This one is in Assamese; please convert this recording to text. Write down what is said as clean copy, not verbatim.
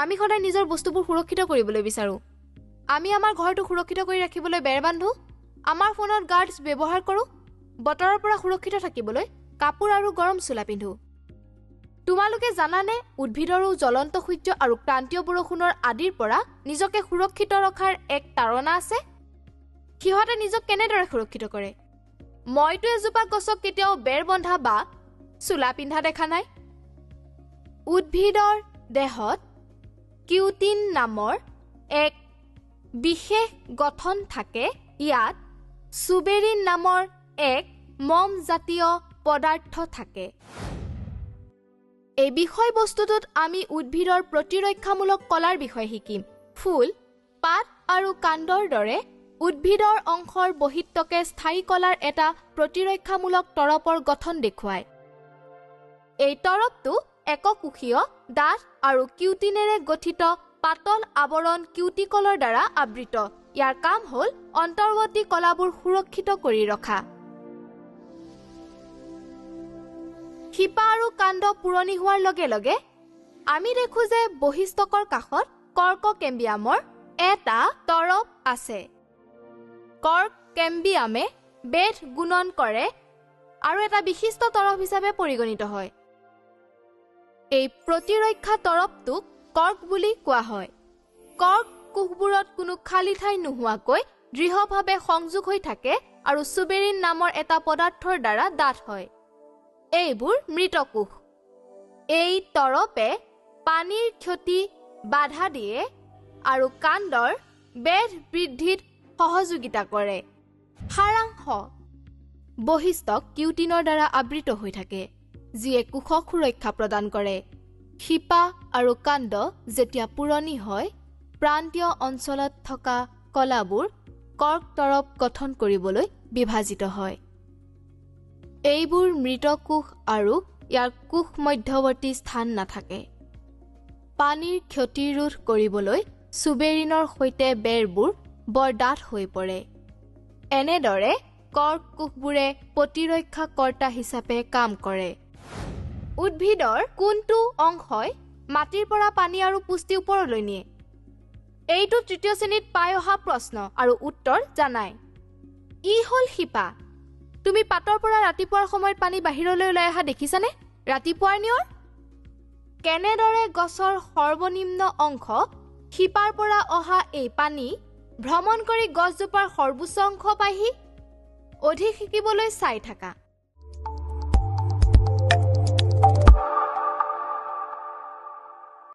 আমি সদায় নিজৰ বস্তুবোৰ সুৰক্ষিত কৰিবলৈ বিচাৰোঁ। আমি আমাৰ ঘৰটো সুৰক্ষিত কৰি ৰাখিবলৈ বেৰ বান্ধো, আমাৰ ফোনত গাৰ্ডছ ব্যৱহাৰ কৰোঁ, বতৰৰ পৰা সুৰক্ষিত থাকিবলৈ কাপোৰ আৰু গৰম চোলা পিন্ধো। তোমালোকে জানানে উদ্ভিদৰো জ্বলন্ত সূৰ্য আৰু ক্ৰান্তীয় বৰষুণৰ আদিৰ পৰা নিজকে সুৰক্ষিত ৰখাৰ এক তাৰণা আছে? সিহঁতে নিজক কেনেদৰে সুৰক্ষিত কৰে? মইতো এজোপা গছক কেতিয়াও বেৰ বন্ধা বা চোলা পিন্ধা দেখা নাই। উদ্ভিদৰ দেহত কিউটিন নামৰ এক বিশেষ গঠন থাকে। ইয়াত চুবেৰিন নামৰ এক মমজাতীয় পদাৰ্থ থাকে। এই বিষয়বস্তুটোত আমি উদ্ভিদৰ প্ৰতিৰক্ষামূলক কলাৰ বিষয়ে শিকিম। ফুল, পাত আৰু কাণ্ডৰ দৰে উদ্ভিদৰ অংশৰ বহিত্বকে স্থায়ী কলাৰ এটা প্ৰতিৰক্ষামূলক তৰপৰ গঠন দেখুৱায়। এই তৰপটো এককোষীয়, ডাঠ আৰু কিউটিনেৰে গঠিত পাতল আৱৰণ কিউটিকলৰ দ্বাৰা আবৃত। ইয়াৰ কাম হ'ল অন্তৰ্বৰ্তী কলাবোৰ সুৰক্ষিত কৰি ৰখা। শিপা আৰু কাণ্ড পুৰণি হোৱাৰ লগে লগে আমি দেখো যে বহিস্থকৰ কাষত কৰ্ক কেম্বিয়ামৰ এটা তৰপ আছে। কৰ্ক কেম্বিয়ামে বেদ গুণন কৰে আৰু এটা বিশিষ্ট তৰপ হিচাপে পৰিগণিত হয়। এই প্ৰতিৰক্ষা তৰপটোক কৰ্ক বুলি কোৱা হয়। কৰ্ক কোষবোৰত কোনো খালী ঠাই নোহোৱাকৈ দৃঢ়ভাৱে সংযোগ হৈ থাকে আৰু চুবেৰিন নামৰ এটা পদাৰ্থৰ দ্বাৰা ডাঠ হয়। এইবোৰ মৃত কোষ। এই তৰপে পানীৰ ক্ষতি বাধা দিয়ে আৰু কাণ্ডৰ বেদ বৃদ্ধিত সহযোগিতা কৰে। সাৰাংশ: বহিস্থক কিউটিনৰ দ্বাৰা আবৃত হৈ থাকে, যিয়ে কোষক সুৰক্ষা প্ৰদান কৰে। শিপা আৰু কাণ্ড যেতিয়া পুৰণি হয়, প্ৰান্তীয় অঞ্চলত থকা কলাবোৰ কৰ্ক তৰপ গঠন কৰিবলৈ বিভাজিত হয়। এইবোৰ মৃত কোষ আৰু ইয়াৰ কোষ মধ্যৱৰ্তী স্থান নাথাকে। পানীৰ ক্ষতি ৰোধ কৰিবলৈ চুবেৰিনৰ সৈতে বেৰবোৰ বৰ ডাঠ হৈ পৰে। এনেদৰে কৰ্ক কোষবোৰে প্ৰতিৰক্ষা কৰ্তা হিচাপে কাম কৰে। উদ্ভিদৰ কোনটো অংশই মাটিৰ পৰা পানী আৰু পুষ্টি ওপৰলৈ নিয়ে? এইটো তৃতীয় শ্ৰেণীত পাই অহা প্ৰশ্ন আৰু উত্তৰ জানাই। ই হ'ল শিপা। তুমি পাতৰ পৰা ৰাতিপুৱাৰ সময়ত পানী বাহিৰলৈ ওলাই অহা দেখিছানে? ৰাতিপুৱাৰ নিয়ৰ? কেনেদৰে গছৰ সৰ্বনিম্ন অংশ শিপাৰ পৰা অহা এই পানী ভ্ৰমণ কৰি গছজোপাৰ সৰ্বোচ্চ অংশ পায়হি? অধিক শিকিবলৈ চাই থাকা।